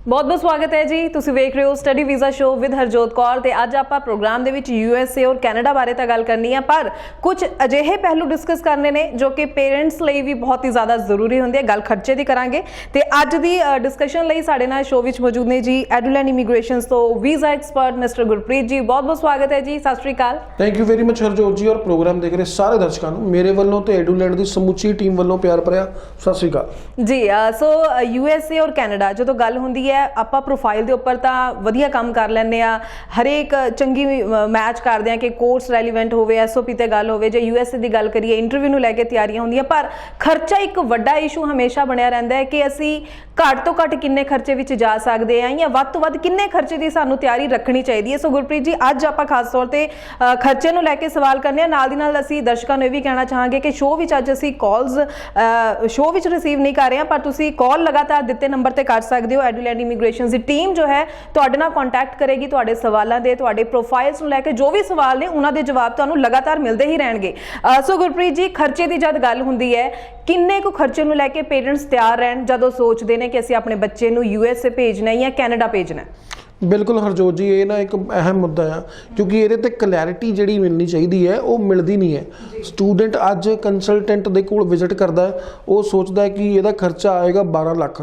बहुत बहुत स्वागत है जी। तुसीं वेख रहे हो study visa show with Harjot Kaur ते अज आपां प्रोग्राम दे विच यूएसए और कैनेडा बारे तां गल करनी है, पर कुछ अजिहे पहलू डिस्कस करने ने जो कि पेरेंट्स लई भी बहुत ही ज़्यादा जरूरी हुंदे है। गल खर्चे दी करांगे ते अज दी डिस्कशन लई साडे नाल शो विच मौजूद ने जी एडुलैंड इमीग्रेशनस तो visa expert mister Gurpreet ji. बहुत बहुत स्वागत है जी, सत श्री अकाल। Thank you very much Harjot ji और प्रोग्राम देख रहे सारे दर्शकों को मेरे वालों तो एडुलैंड की समूची टीम वालों प्यार भरिया सत श्री अकाल जी। सो यूएसए और कैनेडा जो गल हुंदी है आपां प्रोफाइल दे उपर तां वधिया काम कर लैंदे आ, हरेक चंगी मैच करदे आ कि कोर्स रैलीवेंट होवे, एसओपी ते गल होवे, जे यूएसए दी गल करिए इंटरव्यू नूं लैके तैयारियां होंदियां, पर खर्चा एक वड्डा इशू हमेशा बनिया रहिंदा है कि असीं घट तो घट किन्ने खर्चे विच जा सकदे आ या वध तो वध किन्ने खर्चे दी सानूं तैयारी रखनी चाहिदी है। सो गुरप्रीत जी अज आपां खास तौर ते खर्चे नूं लैके सवाल करने नाल दी नाल असीं दर्शकां नूं इह वी कहना चाहांगे कि शो विच अज असीं कॉल्स शो विच रिसीव नहीं कर रहे हैं, पर तुसीं कॉल लगातार दित्ते नंबर ते कर सकदे हो। एडुलैंड इमीग्रेशन दी टीम जो है तुहाडे नाल कॉन्टैक्ट करेगी, तुहाडे सवालां दे तुहाडे प्रोफाइल्स नूं लैके जो भी सवाल ने उन्हां दे जवाब तुहानूं लगातार मिलदे ही रहणगे। सो गुरप्रीत जी खर्चे दी जद गल हुंदी है किन्ने को खर्चे नूं लैके पेरेंट्स तैयार रहन जदों सोचदे ने कि असीं अपने बच्चे नूं यूएसए भेजना है या कैनेडा भेजना है? बिल्कुल हरजोत जी ये ना एक अहम मुद्दा है क्योंकि ये ते क्लैरिटी जी मिलनी चाहिए है वो मिलती नहीं है। स्टूडेंट अज कंसलटेंट के कोल विजिट करता है वो सोचता है कि यदा खर्चा आएगा 12 लाख,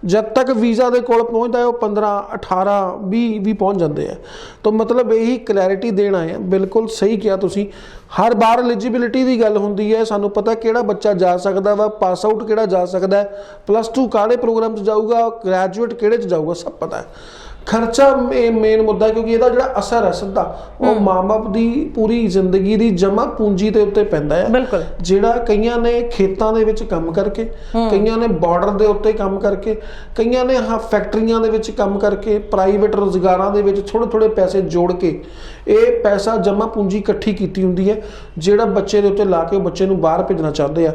जब तक वीज़ा के कोल पहुँचता है वो 15, 18, 20 भी पहुँच जाते हैं। तो मतलब यही क्लैरिटी देना है। बिल्कुल सही किया तुसी। हर बार एलिजिबिलिटी की गल होंदी है, सानू पता किहड़ा बच्चा जा सकता वा, पास आउट किहड़ा जा सकता है, +2 काले प्रोग्राम जाऊगा, ग्रैजुएट किहड़े जाऊगा, सब पता है। खर्चा मेन मुद्दा है क्योंकि ਇਹਦਾ ਜਿਹੜਾ असर है सीधा ਉਹ ਮਾਂ-ਬਾਪ ਦੀ ਪੂਰੀ ਜ਼ਿੰਦਗੀ ਦੀ ਜਮਾ ਪੂੰਜੀ ਦੇ ਉੱਤੇ ਪੈਂਦਾ ਹੈ। ਬਿਲਕੁਲ। ਜਿਹੜਾ ਕਈਆਂ ਨੇ ਖੇਤਾਂ ਦੇ ਵਿੱਚ ਕੰਮ ਕਰਕੇ, ਕਈਆਂ ਨੇ ਬਾਰਡਰ ਦੇ ਉੱਤੇ ਕੰਮ ਕਰਕੇ, ਕਈਆਂ ਨੇ ਫੈਕਟਰੀਆਂ ਦੇ ਵਿੱਚ ਕੰਮ ਕਰਕੇ, ਪ੍ਰਾਈਵੇਟ ਰੁਜ਼ਗਾਰਾਂ ਦੇ ਵਿੱਚ ਥੋੜੇ ਪੈਸੇ ਜੋੜ ਕੇ ਇਹ ਪੈਸਾ ਜਮਾ ਪੂੰਜੀ ਇਕੱਠੀ ਕੀਤੀ ਹੁੰਦੀ ਹੈ ਜਿਹੜਾ ਬੱਚੇ ਦੇ ਉੱਤੇ ਲਾ ਕੇ ਬੱਚੇ ਨੂੰ ਬਾਹਰ ਭੇਜਣਾ ਚਾਹੁੰਦੇ ਆ।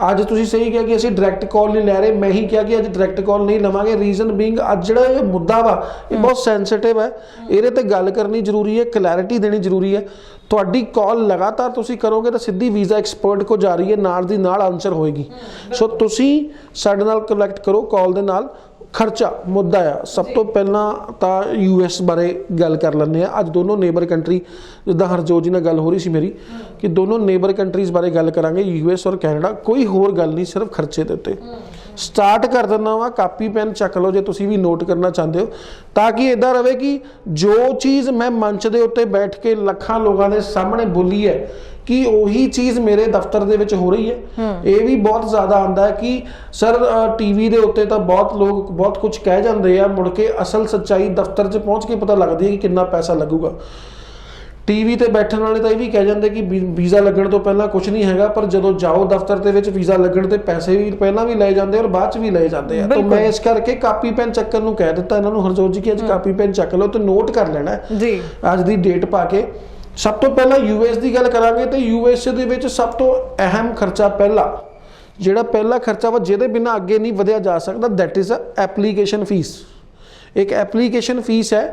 ਅੱਜ ਤੁਸੀਂ ਸਹੀ ਕਿਹਾ ਕਿ ਅਸੀਂ ਡਾਇਰੈਕਟ ਕਾਲ ਨਹੀਂ ਲੈ ਰਹੇ, ਮੈਂ ਹੀ ਕਿਹਾ ਕਿ ਅੱਜ ਡਾਇਰੈਕਟ ਕਾਲ ਨਹੀਂ ਲਵਾਂਗੇ। ਰੀਜ਼ਨ ਬੀਇੰਗ ਅੱਜ ਜਿਹੜਾ ਇਹ ਮੁੱਦਾ ਵਾ ਇਹ ਬਹੁਤ ਸੈਂਸਿਟਿਵ ਹੈ, ਇਹਦੇ ਤੇ ਗੱਲ ਕਰਨੀ ਜ਼ਰੂਰੀ ਹੈ, ਕਲੈਰਿਟੀ ਦੇਣੀ ਜ਼ਰੂਰੀ ਹੈ। ਤੁਹਾਡੀ ਕਾਲ ਲਗਾਤਾਰ ਤੁਸੀਂ ਕਰੋਗੇ ਤਾਂ ਸਿੱਧੀ ਵੀਜ਼ਾ ਐਕਸਪਰਟ ਕੋ ਜਾ ਰਹੀ ਹੈ, ਨਾਲ ਦੀ ਨਾਲ ਆਨਸਰ ਹੋਏਗੀ। ਸੋ ਤੁਸੀਂ ਸਾਡੇ ਨਾਲ ਕਨੈਕਟ ਕਰੋ ਕਾਲ ਦੇ ਨਾਲ। खर्चा मुद्दा आ सब तो पहला तो यूएस बारे गल कर लें। अज दोनों नेबर कंट्री जिदा हरजोत जी नाल गल हो रही सी मेरी कि दोनों नेबर कंट्रीज़ बारे गल करांगे, यूएस और कैनेडा। कोई होर गल नहीं, सिर्फ खर्चे के उत्ते स्टार्ट कर देना वा। कापी पेन चक लो जो तुसी भी नोट करना चाहते हो, ताकि इदा रहे कि जो चीज़ मैं मंच के उत्ते बैठ के लखां लोगों के सामने बोली है कि वही चीज़ मेरे दफ्तर दे विच हो रही है। ये भी बहुत ज़्यादा आंदा है कि सर टीवी दे उत्ते तो बहुत लोग बहुत कुछ कह जाते हैं, मुड़ के असल सच्चाई दफ्तर च पहुँच के पता लगती है कि कितना पैसा लगूगा। टीवी ते बैठण वाले तो यह भी कह जाते कि वीज़ा लगन तो पहला कुछ नहीं हैगा, पर जो जाओ दफ्तर के विच वीज़ा लगन ते पैसे भी पहला भी ले जाते और बाद च भी ले जाते हैं। तो मैं इस करके कापी पेन चक्कर नूं कह दिता इन्होंने हरजोत जी कि अज कापी पेन चक लो तो नोट कर लेना है जी अज की डेट पा के। सब तो पहला यूएस की गल करांगे तो यूएसए दे विच सब तो अहम खर्चा पहला खर्चा वा जिहदे बिना अगे नहीं वधिया जा सकता, that is a application fees. एक एप्लीकेशन फीस है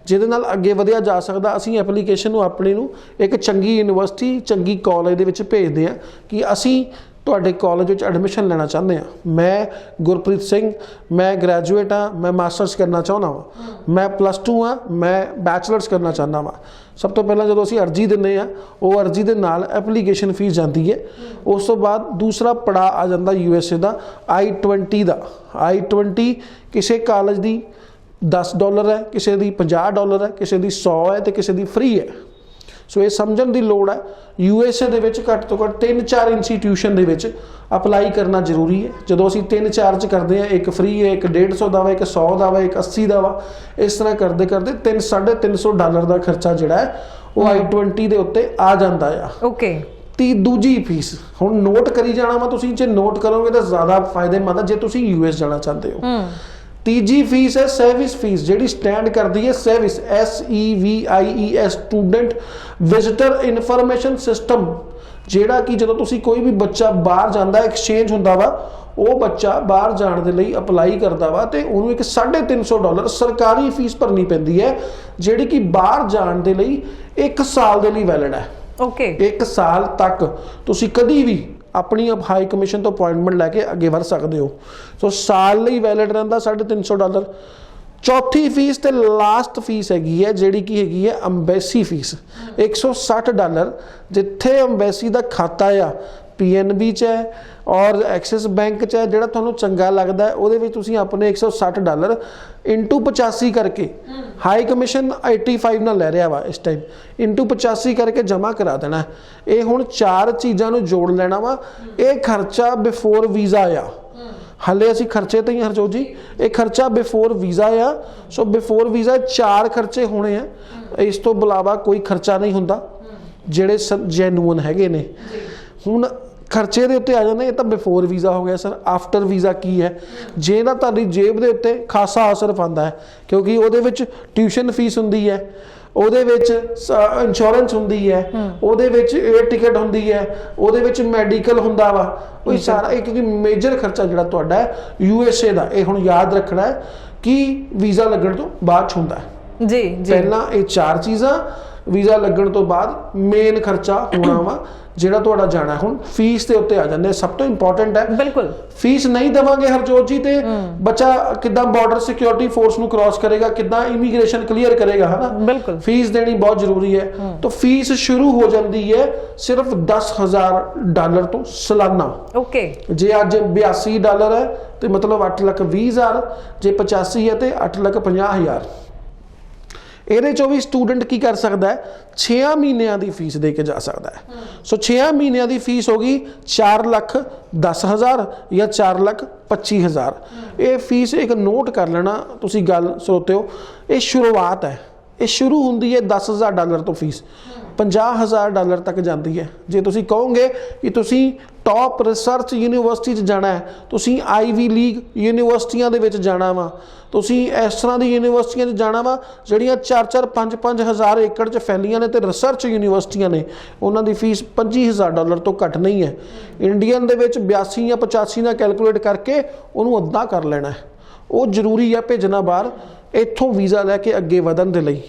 जिहदे नाल अगे वधिया जा सकदा। असीं एप्लीकेशन नूं अपनी नूं एक चंगी यूनिवर्सिटी चंगी कॉलेज दे विच भेजदे आ कि असीं तुहाडे कॉलेज विच एडमिशन लेना चाहते हैं। मैं गुरप्रीत सिंह, मैं ग्रैजुएट हाँ, मैं मास्टर्स करना चाहना वा, मैं +2 हाँ, मैं बैचलर्स करना चाहना वा। सब तो पहला जो असीं अर्जी दिंदे आ वो अर्जी दे नाल एप्लीकेशन फीस जाती है। उस तो बाद दूसरा पड़ा आ जाता यूएसए का I-20 का। I-20 किसी कॉलेज की $10 है, किसी की $50 है, किसी की 100 है तो किसी की फ्री है। सो ये समझण दी लोड़ है यूएसए दे विच घट तो घट 3-4 इंस्टीट्यूशन दे विच अपलाई करना जरूरी है। जो असीं 3-4 च करते हैं, एक फ्री है, एक $150 का वा, एक 100 का वा, एक 80 का वा, इस तरह करते करते $300-350 का खर्चा जिहड़ा है वो I-20 दे उत्ते आ जाता है। ओके। ती दूजी फीस हुण नोट करी जाना वा तुसीं, जे नोट करोगे तो ज़्यादा फायदेमंद है जे तुसीं यूएस जाना चाहते हो। तीजी फीस है सर्विस फीस, जिहड़ी स्टैंड करती है service SEVIES student visitor information system. जिहड़ा कि जो तुसी कोई भी बच्चा बाहर जाता एक्सचेंज हुंदा वा, वो बच्चा बाहर जाने के लिए अपलाई करता वा तो उन्होंने एक $350 सरकारी फीस भरनी पैंदी है, जिहड़ी कि बाहर जाने के लिए 1 साल के लिए वैलिड है। ओके। 1 साल तक तुसी कभी भी अपनी हाई कमीशन तो अपॉइंटमेंट लैके अगे बढ़ सकते हो। सो साल ਲਈ वैलिड रहता $350। ਚੌਥੀ ਫੀਸ ਤੇ ਲਾਸਟ ਫੀਸ ਹੈਗੀ ਹੈ ਜਿਹੜੀ ਕੀ ਹੈਗੀ ਹੈ ਅੰਬੈਸੀ ਫੀਸ $160 ਜਿੱਥੇ ਅੰਬੈਸੀ ਦਾ ਖਾਤਾ ਆ PNB ਚ ਹੈ ਔਰ ਐਕਸਿਸ ਬੈਂਕ ਚ ਹੈ, ਜਿਹੜਾ ਤੁਹਾਨੂੰ ਚੰਗਾ ਲੱਗਦਾ ਹੈ ਉਹਦੇ ਵਿੱਚ ਤੁਸੀਂ ਆਪਣੇ $160 ਇੰਟੂ 85 ਕਰਕੇ ਹਾਈ ਕਮਿਸ਼ਨ 85 ਨਾਲ ਲੈ ਰਿਹਾ ਵਾ ਇਸ ਟਾਈਮ ਇੰਟੂ 85 ਕਰਕੇ ਜਮ੍ਹਾਂ ਕਰਾ ਦੇਣਾ। ਇਹ ਹੁਣ 4 ਚੀਜ਼ਾਂ ਨੂੰ ਜੋੜ ਲੈਣਾ ਵਾ। ਇਹ ਖਰਚਾ ਬਿਫੋਰ ਵੀਜ਼ਾ ਆ, ਹਲੇ ਅਸੀਂ ਖਰਚੇ ਤੇ ਹੀ ਹਰਜੋਤ ਜੀ, ਇਹ ਖਰਚਾ ਬਿਫੋਰ ਵੀਜ਼ਾ ਆ। ਸੋ ਬਿਫੋਰ ਵੀਜ਼ਾ 4 ਖਰਚੇ ਹੋਣੇ ਆ, ਇਸ ਤੋਂ ਇਲਾਵਾ ਕੋਈ ਖਰਚਾ ਨਹੀਂ ਹੁੰਦਾ ਜਿਹੜੇ ਜੈਨੂਅਨ ਹੈਗੇ ਨੇ। ਹੁਣ ਖਰਚੇ ਦੇ ਉੱਤੇ ਆ ਜਾਂਦੇ, ਇਹ ਤਾਂ ਬਿਫੋਰ ਵੀਜ਼ਾ ਹੋ ਗਿਆ ਸਰ। ਆਫਟਰ ਵੀਜ਼ਾ ਕੀ ਹੈ, ਜੇ ਨਾ ਤੁਹਾਡੀ ਜੇਬ ਦੇ ਉੱਤੇ ਖਾਸਾ ਅਸਰ ਪਾਉਂਦਾ ਹੈ ਕਿਉਂਕਿ ਉਹਦੇ ਵਿੱਚ ਟਿਊਸ਼ਨ ਫੀਸ ਹੁੰਦੀ ਹੈ, ਉਹਦੇ ਵਿੱਚ ਇੰਸ਼ੋਰੈਂਸ ਹੁੰਦੀ ਹੈ, ਉਹਦੇ ਵਿੱਚ 에ਅਰ ਟਿਕਟ ਹੁੰਦੀ ਹੈ, ਉਹਦੇ ਵਿੱਚ ਮੈਡੀਕਲ ਹੁੰਦਾ ਵਾ, ਉਹ ਸਾਰਾ ਇੱਕ ਮੇਜਰ ਖਰਚਾ ਜਿਹੜਾ ਤੁਹਾਡਾ USA ਦਾ, ਇਹ ਹੁਣ ਯਾਦ ਰੱਖਣਾ ਹੈ ਕਿ ਵੀਜ਼ਾ ਲੱਗਣ ਤੋਂ ਬਾਅਦ 'ਚ ਹੁੰਦਾ ਹੈ ਜੀ। ਪਹਿਲਾਂ ਇਹ 4 ਚੀਜ਼ਾਂ, ਵੀਜ਼ਾ ਲੱਗਣ ਤੋਂ ਬਾਅਦ ਮੇਨ ਖਰਚਾ ਹੋਣਾ ਵਾ ਜਿਹੜਾ ਤੁਹਾਡਾ ਜਾਣਾ। ਹੁਣ ਫੀਸ ਦੇ ਉੱਤੇ ਆ ਜਾਂਦੇ, ਸਭ ਤੋਂ ਇੰਪੋਰਟੈਂਟ ਹੈ ਬਿਲਕੁਲ ਫੀਸ ਨਹੀਂ ਦੇਵਾਂਗੇ ਹਰਜੋਤ ਜੀ ਤੇ ਬੱਚਾ ਕਿੱਦਾਂ ਬਾਰਡਰ ਸਿਕਿਉਰਿਟੀ ਫੋਰਸ ਨੂੰ ਕ੍ਰਾਸ ਕਰੇਗਾ, ਕਿੱਦਾਂ ਇਮੀਗ੍ਰੇਸ਼ਨ ਕਲੀਅਰ ਕਰੇਗਾ, ਹਨਾ। ਬਿਲਕੁਲ ਫੀਸ ਦੇਣੀ ਬਹੁਤ ਜ਼ਰੂਰੀ ਹੈ। ਤਾਂ ਫੀਸ ਸ਼ੁਰੂ ਹੋ ਜਾਂਦੀ ਹੈ ਸਿਰਫ $10,000 ਤੋਂ ਸਾਲਾਨਾ। ਓਕੇ, ਜੇ ਅੱਜ $82 ਹੈ ਤੇ ਮਤਲਬ 8,20,000, ਜੇ 85 ਹੈ ਤੇ 8,50,000। ਇਹਦੇ ਚੋਂ ਵੀ ਸਟੂਡੈਂਟ ਕੀ ਕਰ ਸਕਦਾ ਹੈ, 6 ਮਹੀਨਿਆਂ ਦੀ ਫੀਸ ਦੇ ਕੇ ਜਾ ਸਕਦਾ ਹੈ। ਸੋ 6 ਮਹੀਨਿਆਂ ਦੀ ਫੀਸ ਹੋ ਗਈ 4,10,000 ਜਾਂ 4,25,000। ਇਹ ਫੀਸ ਇੱਕ ਨੋਟ ਕਰ ਲੈਣਾ ਤੁਸੀਂ ਗੱਲ ਸਰੋਤਿਓ, ਇਹ ਸ਼ੁਰੂਆਤ ਹੈ। ਇਹ ਸ਼ੁਰੂ ਹੁੰਦੀ ਹੈ $10,000 ਤੋਂ ਫੀਸ $50,000 ਤੱਕ ਜਾਂਦੀ ਹੈ। ਜੇ ਤੁਸੀਂ ਕਹੋਗੇ ਕਿ ਤੁਸੀਂ ਟੌਪ ਰਿਸਰਚ ਯੂਨੀਵਰਸਿਟੀ 'ਚ ਜਾਣਾ ਹੈ, ਤੁਸੀਂ ਆਈਵੀ ਲੀਗ ਯੂਨੀਵਰਸਿਟੀਆਂ ਦੇ ਵਿੱਚ ਜਾਣਾ ਵਾ, ਤੁਸੀਂ ਇਸ ਤਰ੍ਹਾਂ ਦੀ ਯੂਨੀਵਰਸਿਟੀਆਂ 'ਚ ਜਾਣਾ ਵਾ ਜਿਹੜੀਆਂ 4-4, 5-5 ਹਜ਼ਾਰ ਏਕੜ 'ਚ ਫੈਲੀਆਂ ਨੇ ਤੇ ਰਿਸਰਚ ਯੂਨੀਵਰਸਿਟੀਆਂ ਨੇ, ਉਹਨਾਂ ਦੀ ਫੀਸ $25,000 ਤੋਂ ਘੱਟ ਨਹੀਂ ਹੈ। ਇੰਡੀਅਨ ਦੇ ਵਿੱਚ 82 ਜਾਂ 85 ਨਾਲ ਕੈਲਕੂਲੇਟ ਕਰਕੇ ਉਹਨੂੰ ਅੱਧਾ ਕਰ ਲੈਣਾ ਹੈ। ਉਹ ਜ਼ਰੂਰੀ ਹੈ ਭੇਜਣਾ ਬਾਹਰ, ਇੱਥੋਂ ਵੀਜ਼ਾ ਲੈ ਕੇ ਅੱਗੇ ਵਧਣ ਦੇ ਲਈ।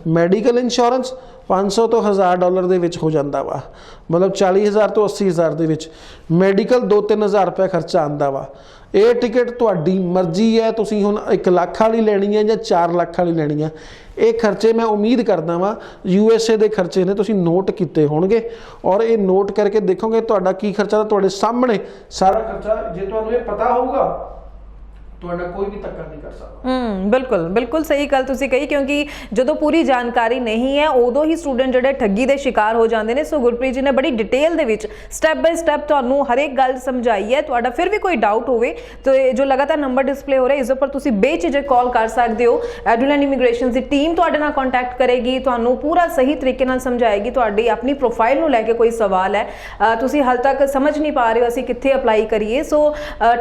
ਮੈਡੀਕਲ ਇੰਸ਼ੋਰੈਂਸ $500 ਤੋਂ $1,000 ਦੇ ਵਿੱਚ ਹੋ ਜਾਂਦਾ ਵਾ, ਮਤਲਬ 40,000 ਤੋਂ 80,000 ਦੇ ਵਿੱਚ। ਮੈਡੀਕਲ 2-3 ਹਜ਼ਾਰ ਰੁਪਏ ਖਰਚਾ ਆਉਂਦਾ ਵਾ। ਇਹ ਟਿਕਟ ਤੁਹਾਡੀ ਮਰਜ਼ੀ ਹੈ, ਤੁਸੀਂ ਹੁਣ 1 ਲੱਖ ਵਾਲੀ ਲੈਣੀ ਹੈ ਜਾਂ 4 ਲੱਖ ਵਾਲੀ ਲੈਣੀ ਹੈ। ਇਹ ਖਰਚੇ ਮੈਂ ਉਮੀਦ ਕਰਦਾ ਵਾਂ USA ਦੇ ਖਰਚੇ ਨੇ ਤੁਸੀਂ ਨੋਟ ਕੀਤੇ ਹੋਣਗੇ, ਔਰ ਇਹ ਨੋਟ ਕਰਕੇ ਦੇਖੋਗੇ ਤੁਹਾਡਾ ਕੀ ਖਰਚਾ, ਤੁਹਾਡੇ ਸਾਹਮਣੇ ਸਾਰਾ ਖਰਚਾ। ਜੇ ਤੁਹਾਨੂੰ ਇਹ ਪਤਾ ਹੋਊਗਾ ਤੁਹਾਡਾ ਕੋਈ ਵੀ ਧੱਕਾ ਨਹੀਂ ਕਰ ਸਕਦਾ। ਬਿਲਕੁਲ ਬਿਲਕੁਲ ਸਹੀ ਗੱਲ ਤੁਸੀਂ ਕਹੀ, ਕਿਉਂਕਿ ਜਦੋਂ ਪੂਰੀ ਜਾਣਕਾਰੀ ਨਹੀਂ ਹੈ ਉਦੋਂ ਹੀ ਸਟੂਡੈਂਟ ਜਿਹੜੇ ਠੱਗੀ ਦੇ ਸ਼ਿਕਾਰ ਹੋ ਜਾਂਦੇ ਨੇ। ਸੋ ਗੁਰਪ੍ਰੀਤ ਜੀ ਨੇ ਬੜੀ ਡਿਟੇਲ ਦੇ ਵਿੱਚ ਸਟੈਪ ਬਾਈ ਸਟੈਪ ਤੁਹਾਨੂੰ ਹਰੇਕ ਗੱਲ ਸਮਝਾਈ ਹੈ। ਤੁਹਾਡਾ ਫਿਰ ਵੀ ਕੋਈ ਡਾਊਟ ਹੋਵੇ ਤਾਂ ਜੋ ਲਗਾਤਾਰ ਨੰਬਰ ਡਿਸਪਲੇ ਹੋ ਰਿਹਾ ਇਸ ਉੱਪਰ ਤੁਸੀਂ ਬੇਝਿਜਕ ਕਾਲ ਕਰ ਸਕਦੇ ਹੋ। ਐਡੂਲੈਂਡ ਇਮੀਗ੍ਰੇਸ਼ਨ ਦੀ ਟੀਮ ਤੁਹਾਡੇ ਨਾਲ ਕੰਟੈਕਟ ਕਰੇਗੀ, ਤੁਹਾਨੂੰ ਪੂਰਾ ਸਹੀ ਤਰੀਕੇ ਨਾਲ ਸਮਝਾਏਗੀ। ਤੁਹਾਡੀ ਆਪਣੀ ਪ੍ਰੋਫਾਈਲ ਨੂੰ ਲੈ ਕੇ ਕੋਈ ਸਵਾਲ ਹੈ, ਤੁਸੀਂ ਹਾਲ ਤੱਕ ਸਮਝ ਨਹੀਂ ਪਾ ਰਹੇ ਹੋ ਅਸੀਂ ਕਿੱਥੇ ਅਪਲਾਈ ਕਰੀਏ, ਸੋ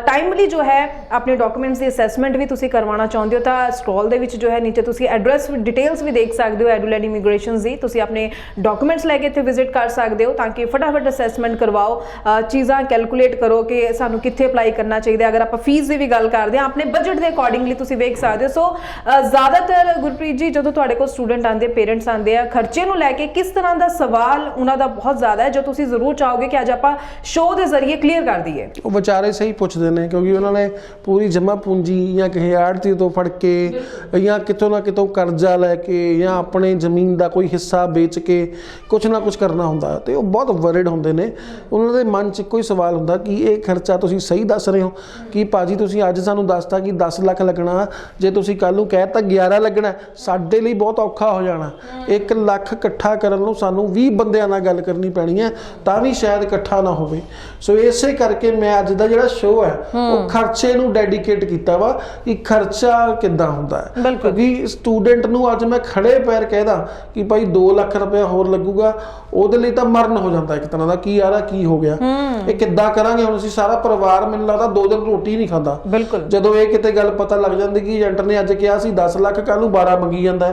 ਟਾਈਮਲੀ ਜੋ ਹੈ ਆਪਣੇ ਡਾਕੂਮੈਂਟਸ ਦੀ ਅਸੈਸਮੈਂਟ ਵੀ ਤੁਸੀਂ ਕਰਵਾਉਣਾ ਚਾਹੁੰਦੇ ਹੋ ਤਾਂ ਸਟਾਲ ਦੇ ਵਿੱਚ ਜੋ ਹੈ ਨੀਚੇ ਤੁਸੀਂ ਐਡਰੈਸ ਡਿਟੇਲਸ ਵੀ ਦੇਖ ਸਕਦੇ ਹੋ ਐਡੂਲੈਂਡ ਇਮੀਗ੍ਰੇਸ਼ਨ ਦੀ। ਤੁਸੀਂ ਆਪਣੇ ਡਾਕੂਮੈਂਟਸ ਲੈ ਕੇ ਇੱਥੇ ਵਿਜ਼ਿਟ ਕਰ ਸਕਦੇ ਹੋ ਤਾਂ ਕਿ ਫਟਾਫਟ ਅਸੈਸਮੈਂਟ ਕਰਵਾਓ, ਚੀਜ਼ਾਂ ਕੈਲਕੂਲੇਟ ਕਰੋ ਕਿ ਸਾਨੂੰ ਕਿੱਥੇ ਅਪਲਾਈ ਕਰਨਾ ਚਾਹੀਦਾ। ਅਗਰ ਆਪਾਂ ਫੀਸ ਦੀ ਵੀ ਗੱਲ ਕਰਦੇ ਹਾਂ ਆਪਣੇ ਬਜਟ ਦੇ ਅਕੋਰਡਿੰਗਲੀ ਤੁਸੀਂ ਵੇਖ ਸਕਦੇ ਹੋ। ਸੋ ਜ਼ਿਆਦਾਤਰ ਗੁਰਪ੍ਰੀਤ ਜੀ ਜਦੋਂ ਤੁਹਾਡੇ ਕੋਲ ਸਟੂਡੈਂਟ ਆਉਂਦੇ, ਪੇਰੈਂਟਸ ਆਉਂਦੇ ਆ, ਖਰਚੇ ਨੂੰ ਲੈ ਕੇ ਕਿਸ ਤਰ੍ਹਾਂ ਦਾ ਸਵਾਲ ਉਹਨਾਂ ਦਾ ਬਹੁਤ ਜ਼ਿਆਦਾ ਹੈ ਜੋ ਤੁਸੀਂ ਜ਼ਰੂਰ ਚਾਹੋਗੇ ਕਿ ਅੱਜ ਆਪਾਂ ਸ਼ੋਅ ਦੇ ਜ਼ਰੀਏ ਕਲੀਅਰ ਕਰ ਦਈਏ। ਉਹ ਵਿਚਾਰੇ ਸਹੀ ਪੁੱਛਦੇ ਨੇ ਕਿਉਂਕਿ ਉਹਨਾਂ ਨੇ ਪੂਰੀ ਜਮ੍ਹਾਂ ਪੂੰਜੀ ਜਾਂ ਕਿਸੇ ਆੜਤੀ ਤੋਂ ਫੜ ਕੇ ਜਾਂ ਕਿਤੋਂ ਨਾ ਕਿਤੋਂ ਕਰਜ਼ਾ ਲੈ ਕੇ ਜਾਂ ਆਪਣੇ ਜ਼ਮੀਨ ਦਾ ਕੋਈ ਹਿੱਸਾ ਵੇਚ ਕੇ ਕੁਛ ਨਾ ਕੁਛ ਕਰਨਾ ਹੁੰਦਾ ਤੇ ਉਹ ਬਹੁਤ ਵਰਿਡ ਹੁੰਦੇ ਨੇ। ਉਹਨਾਂ ਦੇ ਮਨ 'ਚ ਇੱਕੋ ਹੀ ਸਵਾਲ ਹੁੰਦਾ ਕਿ ਇਹ ਖਰਚਾ ਤੁਸੀਂ ਸਹੀ ਦੱਸ ਰਹੇ ਹੋ ਕਿ ਭਾਜੀ ਤੁਸੀਂ ਅੱਜ ਸਾਨੂੰ ਦੱਸਤਾ ਕਿ 10 ਲੱਖ ਲੱਗਣਾ, ਜੇ ਤੁਸੀਂ ਕੱਲ ਨੂੰ ਕਹਿ ਤਾ 11 ਲੱਗਣਾ, ਸਾਡੇ ਲਈ ਬਹੁਤ ਔਖਾ ਹੋ ਜਾਣਾ। 1 ਲੱਖ ਇਕੱਠਾ ਕਰਨ ਨੂੰ ਸਾਨੂੰ 20 ਬੰਦਿਆਂ ਨਾਲ ਗੱਲ ਕਰਨੀ ਪੈਣੀ ਹੈ ਤਾਂ ਵੀ ਸ਼ਾਇਦ ਇਕੱਠਾ ਨਾ ਹੋਵੇ। ਸੋ ਇਸੇ ਕਰਕੇ ਮੈਂ ਅੱਜ ਦਾ ਜਿਹੜਾ ਸ਼ੋਅ ਹੈ ਉਹ ਖਰਚੇ ਨੂੰ ਡੈਡੀਕੇਟ ਕੀਤਾ ਵਾ ਕਿ ਖਰਚਾ ਕਿੱਦਾਂ ਹੁੰਦਾ ਹੈ। ਕਿਉਂਕਿ ਸਟੂਡੈਂਟ ਨੂੰ ਅੱਜ ਮੈਂ ਖੜੇ ਪੈਰ ਕਹਿਦਾ ਕਿ ਭਾਈ 2 ਲੱਖ ਰੁਪਇਆ ਹੋਰ ਲੱਗੂਗਾ, ਉਹਦੇ ਲਈ ਤਾਂ ਮਰਨ ਹੋ ਜਾਂਦਾ ਇੱਕ ਤਰ੍ਹਾਂ ਦਾ, ਕੀ ਯਾਰ ਕੀ ਹੋ ਗਿਆ, ਇਹ ਕਿੱਦਾਂ ਕਰਾਂਗੇ। ਹੁਣ ਅਸੀਂ ਸਾਰਾ ਪਰਿਵਾਰ ਮੈਨੂੰ ਲੱਗਦਾ 2 ਦਿਨ ਰੋਟੀ ਨਹੀਂ ਖਾਂਦਾ ਜਦੋਂ ਇਹ ਕਿਤੇ ਗੱਲ ਪਤਾ ਲੱਗ ਜਾਂਦੀ ਕਿ ਏਜੰਟ ਨੇ ਅੱਜ ਕਿਹਾ ਸੀ 10 ਲੱਖ, ਕੱਲ ਨੂੰ 12 ਮੰਗੀ ਜਾਂਦਾ,